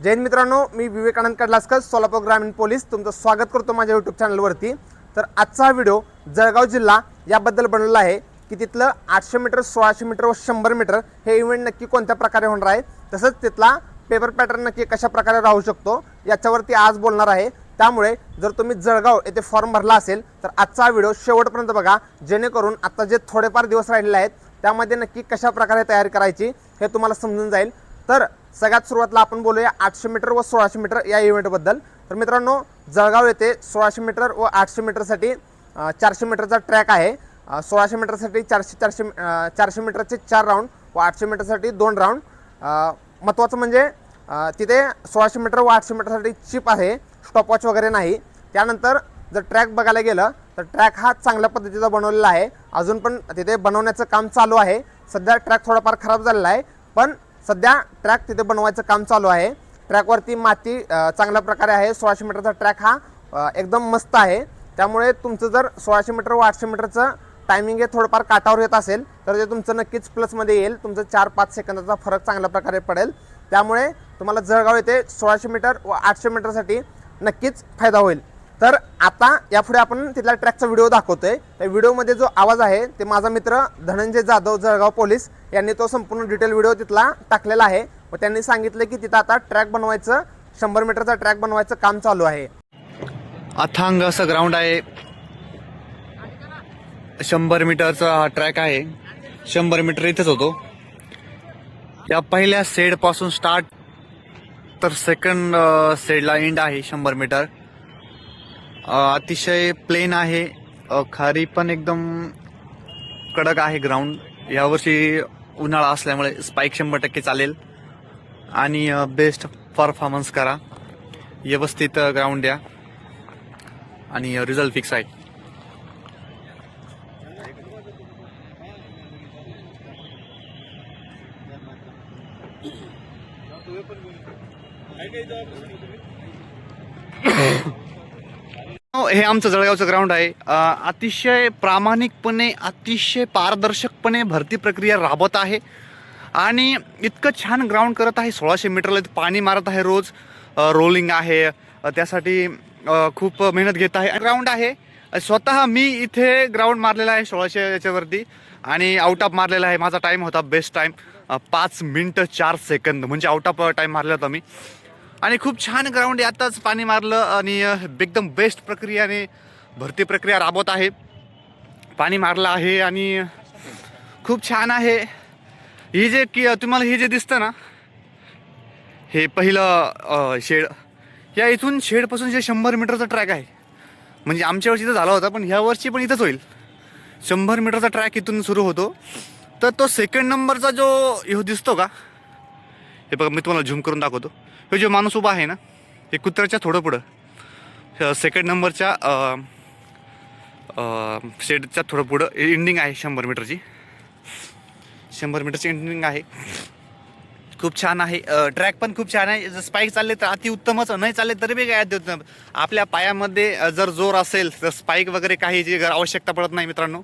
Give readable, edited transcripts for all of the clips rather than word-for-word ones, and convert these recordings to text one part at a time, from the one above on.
जय हिंद मित्रांनो, मी विवेकानंद कडलासकर, सोलापूर ग्रामीण पोलीस तुमचं स्वागत करतो माझ्या यूट्यूब चॅनलवरती। तर आजचा हा व्हिडिओ जळगाव जिल्हा याबद्दल बनवला आहे की तिथलं 800 मीटर, 1600 मीटर व 100 मीटर हे इव्हेंट नक्की कोणत्या प्रकारे होणार आहे, तसंच तिथला पेपर पॅटर्न नक्की कशा प्रकारे राहू शकतो याच्यावरती आज बोलणार आहे। त्यामुळे जर तुम्ही जळगाव येथे फॉर्म भरला असेल तर आजचा व्हिडिओ शेवटपर्यंत बघा, जेणेकरून आता जे थोडेफार दिवस राहिलेले आहेत त्यामध्ये नक्की कशा प्रकारे तयारी करायची हे तुम्हाला समजून जाईल। तर सगळ्यात सुरुवातीला आपण बोलूया 800 मीटर व 1600 मीटर या इव्हेंटबद्दल। तर मित्रांनो, जळगाव येथे 1600 मीटर व 800 मीटरसाठी 400 मीटरचा ट्रॅक आहे। 1600 मीटरसाठी 400 मीटरचे 4 राऊंड व 800 मीटरसाठी 2 राऊंड। महत्त्वाचं म्हणजे तिथे 1600 मीटर व 800 मीटरसाठी चिप आहे, स्टॉपवॉच वगैरे नाही। त्यानंतर जर ट्रॅक बघायला गेलं तर ट्रॅक हा चांगल्या पद्धतीचा बनवलेला आहे, अजून पण तिथे बनवण्याचं काम चालू आहे। सध्या ट्रॅक थोडाफार खराब झालेला आहे, पण सध्या ट्रॅक तिथे बनवायचं काम चालू आहे। ट्रॅकवरती माती चांगल्या प्रकारे आहे। 1600 मीटरचा ट्रॅक हा एकदम मस्त आहे, त्यामुळे तुमचं जर 1600 मीटर व 800 मीटरचं टायमिंग हे थोडंफार काटावर येत असेल तर ते तुमचं नक्कीच प्लसमध्ये येईल। तुमचं 4-5 सेकंदाचा फरक चांगल्या प्रकारे पडेल, त्यामुळे तुम्हाला जळगाव येथे 1600 मीटर व 800 मीटरसाठी नक्कीच फायदा होईल। तर आता यापुढे आपण तिथल्या ट्रॅकचा व्हिडिओ दाखवतोय। त्या व्हिडिओमध्ये जो आवाज आहे ते माझा मित्र धनंजय जाधव, जळगाव पोलीस यांनी तो संपूर्ण डिटेल व्हिडिओ तिथला टाकलेला आहे व त्यांनी सांगितलं की तिथं आता ट्रॅक बनवायचं, 100 मीटरचा ट्रॅक बनवायचं काम चालू आहे। अथांग असं ग्राउंड आहे, 100 मीटरचा हा ट्रॅक आहे। 100 मीटर इथेच होतो। या पहिल्या सेड पासून स्टार्ट तर सेकंड सेडला एंड आहे 100 मीटर। अतिशय प्लेन आहे, खारी पण एकदम कडक आहे ग्राउंड। यावर्षी उन्हाळा असल्यामुळे स्पाइक 100% चालेल आणि बेस्ट परफॉर्मन्स करा। व्यवस्थित ग्राउंड द्या आणि रिझल्ट फिक्स आहे। हे आमचं जळगावचं ग्राउंड आहे। अतिशय प्रामाणिकपणे, अतिशय पारदर्शकपणे भरती प्रक्रिया राबवत आहे आणि इतकं छान ग्राउंड करत आहे। 1600 मीटरला पाणी मारत आहे, रोज रोलिंग आहे, त्यासाठी खूप मेहनत घेत आहे। ग्राउंड आहे, स्वतः मी इथे ग्राउंड मारलेला आहे 1600 याच्यावरती आणि आउट ऑफ मारलेला आहे। माझा टाईम होता बेस्ट टाईम 5 मिनिटं 4 सेकंद, म्हणजे आउट ऑफ टाईम मारला होता मी। आणि खूप छान ग्राउंड आहे, आताच पाणी मारलं आणि एकदम बेस्ट प्रक्रियाने भरती प्रक्रिया राबवत आहे। पाणी मारलं आहे आणि खूप छान आहे। ही जे की तुम्हाला हे जे दिसतं ना, हे पहिलं शेड, या इथून शेडपासून जे 100 मीटरचा ट्रॅक आहे, म्हणजे आमच्या वर्षी तर झाला होता पण ह्या वर्षी पण इथंच होईल। 100 मीटरचा ट्रॅक इथून सुरू होतो। तर तो सेकंड नंबरचा जो ह्यो दिसतो का, हे बघा मी तुम्हाला झूम करून दाखवतो। हे जो माणूस उभा आहे ना, हे कुत्र्याच्या थोडं पुढं सेकंड नंबरच्या शेडच्या थोडं पुढं एंडिंग आहे 100 मीटरची। 100 मीटरची एंडिंग आहे, खूप छान आहे। ट्रॅक पण खूप छान आहे। जर स्पाईक चालले तर अतिउत्तमच, नाही चालले तरी बी काय देत नाही। आपल्या पायामध्ये जर जोर असेल तर स्पाईक वगैरे काही जी आवश्यकता पडत नाही मित्रांनो।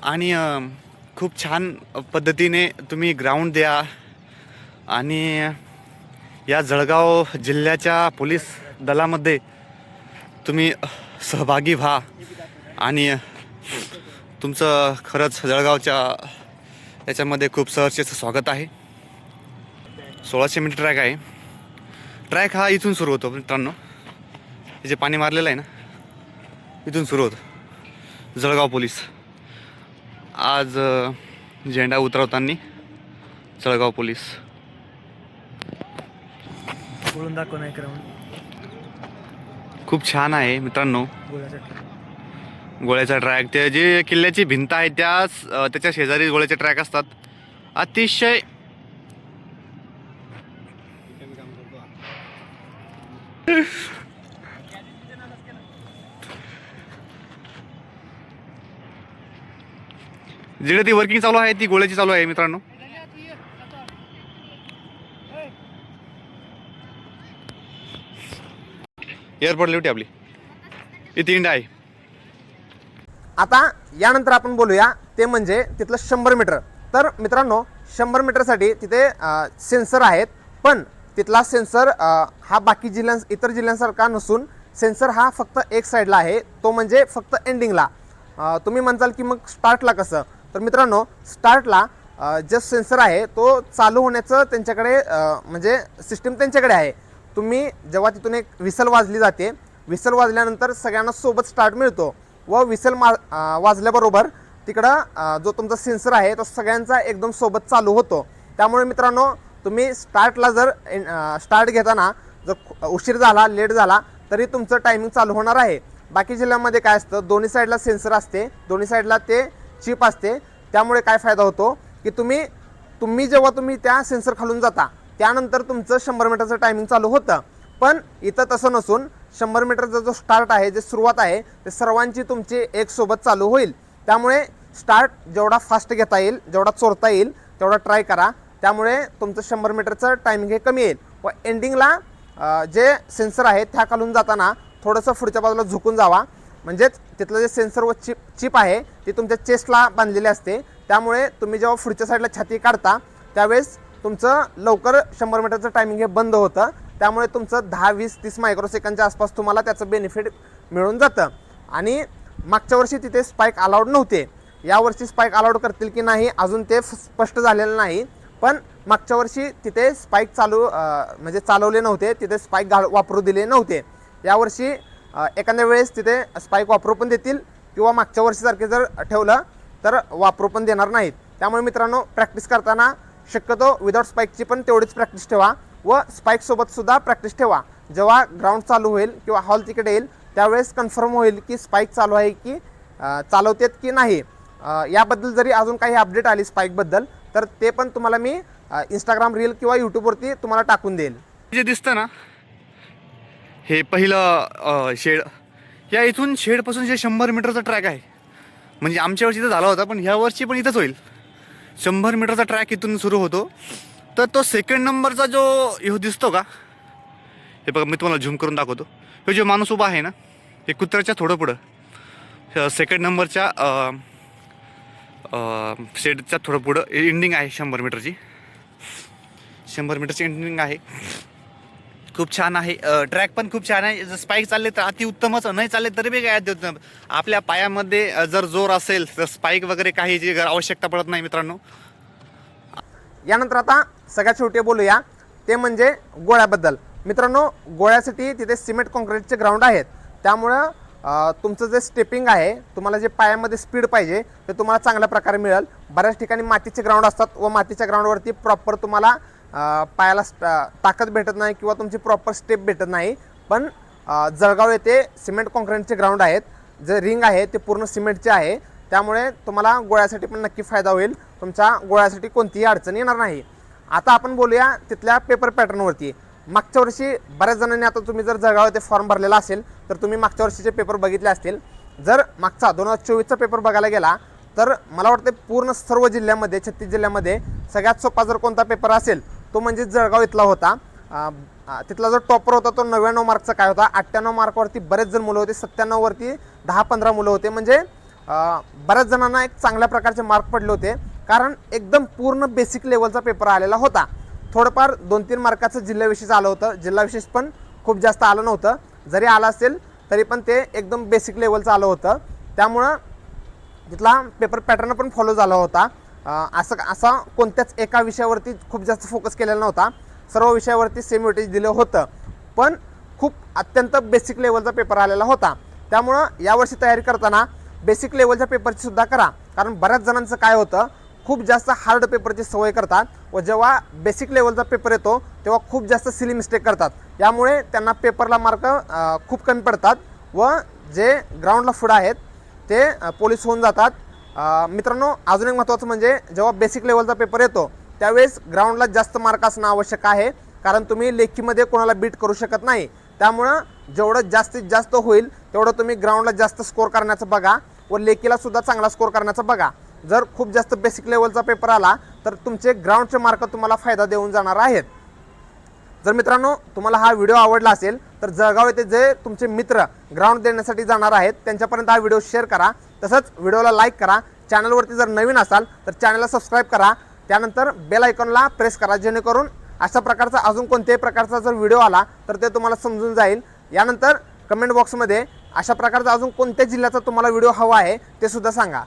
आणि खूप छान पद्धतीने तुम्ही ग्राउंड द्या आणि या जळगाव जिल्ह्याच्या पोलीस दलामध्ये तुम्ही सहभागी व्हा आणि तुमचं खरंच जळगावच्या याच्यामध्ये खूप सहर्षेचं स्वागत आहे। 1600 मीटर ट्रॅक आहे। ट्रॅक हा इथून सुरू होतो मित्रांनो, जे पाणी मारलेलं आहे ना इथून सुरू होतं। जळगाव पोलीस आज झेंडा उतरवताना जळगाव पोलीस बोलून दाखव नाही ग्राउंड खूप छान आहे मित्रांनो। गोळ्याचा ट्रॅक, ते जे किल्ल्याची भिंत आहे त्याच्या शेजारी गोळ्याचे ट्रॅक असतात। अतिशय जिकडे ती वर्किंग चालू आहे ती गोळ्याची चालू आहे मित्रांनो। एअरपोर्ट लिवटी आपली इथे इंड आहे। आता यानंतर आपण बोलूया ते म्हणजे तिथलं 100 मीटर। तर मित्रांनो, 100 मीटरसाठी तिथे सेन्सर आहेत, पण तिथला सेन्सर हा बाकी इतर जिल्ह्यांसारखा नसून सेन्सर हा फक्त एक साईडला आहे, तो म्हणजे फक्त एंडिंगला. तुम्ही म्हणताल की मग स्टार्टला कसं? तर मित्रांनो, स्टार्टला जे सेन्सर आहे तो चालू होण्याचं त्यांच्याकडे म्हणजे सिस्टीम त्यांच्याकडे आहे. तुम्ही जेव्हा तिथून एक व्हिसल वाजली जाते, व्हिसल वाजल्यानंतर सगळ्यांना सोबत स्टार्ट मिळतो व व्हिसल वाजल्याबरोबर तिकडं जो तुमचा सेन्सर आहे तो सगळ्यांचा एकदम सोबत चालू होतो. त्यामुळे मित्रांनो, तुम्ही स्टार्टला जर स्टार्ट घेताना जर उशीर झाला, लेट झाला तरी तुमचं टायमिंग चालू होणार आहे. बाकी जिल्ह्यामध्ये काय असतं, दोन्ही साईडला सेन्सर असते, दोन्ही साईडला ते चिप असते. त्यामुळे काय फायदा होतो की तुम्ही जेव्हा त्या सेन्सर खालून जाता त्यानंतर तुमचं 100 मीटरचं टायमिंग चालू होतं. पण इथं तसं नसून 100 मीटरचा जो स्टार्ट आहे, जे सुरुवात आहे, ते सर्वांची तुमची एक सोबत चालू होईल. त्यामुळे स्टार्ट जेवढा फास्ट घेता येईल, जेवढा चोरता येईल तेवढा ट्राय करा. त्यामुळे तुमचं 100 मीटरचं टायमिंग हे कमी येईल. व एंडिंगला जे सेन्सर आहे त्या खालून जाताना थोडंसं पुढच्या बाजूला झुकून जावा. म्हणजेच तिथलं जे सेन्सर व चिप आहे ती तुमच्या चेस्टला बांधलेली असते. त्यामुळे तुम्ही जेव्हा पुढच्या साईडला छाती काढता त्यावेळेस तुमचं लवकर 100 मीटरचं टायमिंग हे बंद होतं. त्यामुळे तुमचं 10, 20, 30 मायक्रोसेकंडच्या आसपास तुम्हाला त्याचं बेनिफिट मिळून जातं. आणि मागच्या वर्षी तिथे स्पाईक अलाउड नव्हते, यावर्षी स्पाईक अलाउड करतील की नाही अजून ते स्पष्ट झालेलं नाही. पण मागच्या वर्षी तिथे स्पाईक म्हणजे चालवले नव्हते, तिथे स्पाईक वापरू दिले नव्हते. यावर्षी एखाद्या वेळेस तिथे स्पाईक वापरू पण देतील किंवा मागच्या वर्षीसारखे जर ठेवलं तर वापरू पण देणार नाहीत. त्यामुळे मित्रांनो, प्रॅक्टिस करताना शक्यतो विदाउट स्पाईकची पण तेवढीच प्रॅक्टिस ठेवा व स्पाईकसोबतसुद्धा प्रॅक्टिस ठेवा. जेव्हा ग्राउंड चालू होईल किंवा हॉल तिकीट येईल त्यावेळेस कन्फर्म होईल की स्पाईक चालू आहे की चालवतेत की नाही. याबद्दल जरी अजून काही अपडेट आली स्पाईकबद्दल तर ते पण तुम्हाला मी इंस्टाग्राम रील किंवा यूट्यूबवरती तुम्हाला टाकून देईल. जे दिसतं ना, हे पहिलं शेड, या इथून शेडपासून जे 100 मीटरचा ट्रॅक आहे, म्हणजे आमच्या वर्षी तर झाला होता पण ह्या वर्षी पण इथंच होईल. 100 मीटरचा ट्रॅक इथून सुरू होतो. तर तो सेकंड नंबरचा जो ह्यो दिसतो का, हे बघा मी तुम्हाला झूम करून दाखवतो. हे जो माणूस उभा आहे ना, हे कुत्र्याच्या थोडं पुढं सेकंड नंबरच्या शेडच्या थोडं पुढं एंडिंग आहे 100 मीटरची. 100 मीटरची एंडिंग आहे. खूप छान आहे. ट्रॅक पण खूप छान आहे. जर स्पाईक चालले तर अतिउत्तमच, नाही चालले तरी बी काय देत. आपल्या पायामध्ये जर जोर असेल तर स्पाईक वगैरे काही आवश्यकता पडत नाही मित्रांनो. यानंतर आता सगळ्यात शेवटी बोलूया ते म्हणजे गोळ्याबद्दल. मित्रांनो, गोळ्यासाठी तिथे सिमेंट कॉन्क्रीटचे ग्राउंड आहेत. त्यामुळं तुमचं जे स्टेपिंग आहे, तुम्हाला जे पायामध्ये स्पीड पाहिजे ते तुम्हाला चांगल्या प्रकारे मिळेल. बऱ्याच ठिकाणी मातीचे ग्राउंड असतात व मातीच्या ग्राउंडवरती प्रॉपर तुम्हाला पायाला ताकद भेटत नाही किंवा तुमची प्रॉपर स्टेप भेटत नाही. पण जळगाव येथे सिमेंट कॉन्क्रीटचे ग्राउंड आहेत, जे रिंग आहे ते पूर्ण सिमेंटचे आहे. त्यामुळे तुम्हाला गोळ्यासाठी पण नक्की फायदा होईल. तुमच्या गोळ्यासाठी कोणतीही अडचण येणार नाही. आता आपण बोलूया तिथल्या पेपर पॅटर्नवरती. मागच्या वर्षी बऱ्याच जणांनी, आता तुम्ही जर जळगाव येथे फॉर्म भरलेला असेल तर तुम्ही मागच्या वर्षीचे पेपर बघितले असतील. जर मागचा 2024चा पेपर बघायला गेला तर मला वाटतं पूर्ण सर्व जिल्ह्यामध्ये, 36 जिल्ह्यामध्ये सगळ्यात सोपा जर कोणता पेपर असेल तो म्हणजे जळगाव इथला होता. तिथला जो टॉपर होता तो 99 मार्कचा काय होता, 98 मार्कवरती बरेच जण मुलं होते, 97 वरती 10-15 मुलं होते. म्हणजे बऱ्याच जणांना एक चांगल्या प्रकारचे मार्क पडले होते, कारण एकदम पूर्ण बेसिक लेवलचा पेपर आलेला होता. थोडंफार 2-3 मार्काचं जिल्हाविशेष आलं होतं, जिल्हाविशेष पण खूप जास्त आलं नव्हतं. जरी आलं असेल तरी पण ते एकदम बेसिक लेवलचं आलं होतं. त्यामुळं तिथला पेपर पॅटर्न पण फॉलो झाला होता. असा कोणत्याच एका विषयावरती खूप जास्त फोकस केलेला नव्हता. सर्व विषयावरती सेम वेटेज दिलं होतं, पण खूप अत्यंत बेसिक लेवलचा पेपर आलेला होता. त्यामुळं यावर्षी तयारी करताना बेसिक लेवलच्या पेपरची सुद्धा करा, कारण बऱ्याच जणांचं काय होतं, खूप जास्त हार्ड पेपरची सवय करतात व जेव्हा बेसिक लेवलचा पेपर येतो तेव्हा खूप जास्त सिली मिस्टेक करतात. यामुळे त्यांना पेपरला मार्क खूप कमी पडतात व जे ग्राउंडला पुढं आहेत ते पोलीस होऊन जातात. मित्रांनो, अजून एक महत्त्वाचं म्हणजे जेव्हा बेसिक लेवलचा पेपर येतो त्यावेळेस ग्राउंडला जास्त मार्क असणं आवश्यक आहे, कारण तुम्ही लेखीमध्ये कोणाला बीट करू शकत नाही. त्यामुळं जेवढं जास्तीत जास्त होईल तेवढं तुम्ही ग्राउंडला जास्त स्कोर करण्याचं बघा व लेखीला सुद्धा चांगला स्कोर करण्याचं बघा. जर खूप जास्त बेसिक लेवलचा पेपर आला तर तुमचे ग्राउंडचे मार्क तुम्हाला फायदा देऊन जाणार आहेत. जर मित्रांनो तुम्हाला हा व्हिडिओ आवडला असेल तर जळगाव येथे जे तुमचे मित्र ग्राउंड देण्यासाठी जाणार आहेत त्यांच्यापर्यंत हा व्हिडिओ शेअर करा. तसंच व्हिडिओला लाईक करा. चॅनलवरती जर नवीन असाल तर चॅनलला सबस्क्राईब करा. त्यानंतर बेल आयकॉनला प्रेस करा, जेणेकरून अशा प्रकारचा अजून कोणत्याही प्रकारचा जर व्हिडिओ आला तर ते तुम्हाला समजून जाईल. यानंतर कमेंट बॉक्समध्ये अशा प्रकारचा अजून कोणत्या जिल्ह्याचा तुम्हाला व्हिडिओ हवा आहे ते सुद्धा सांगा.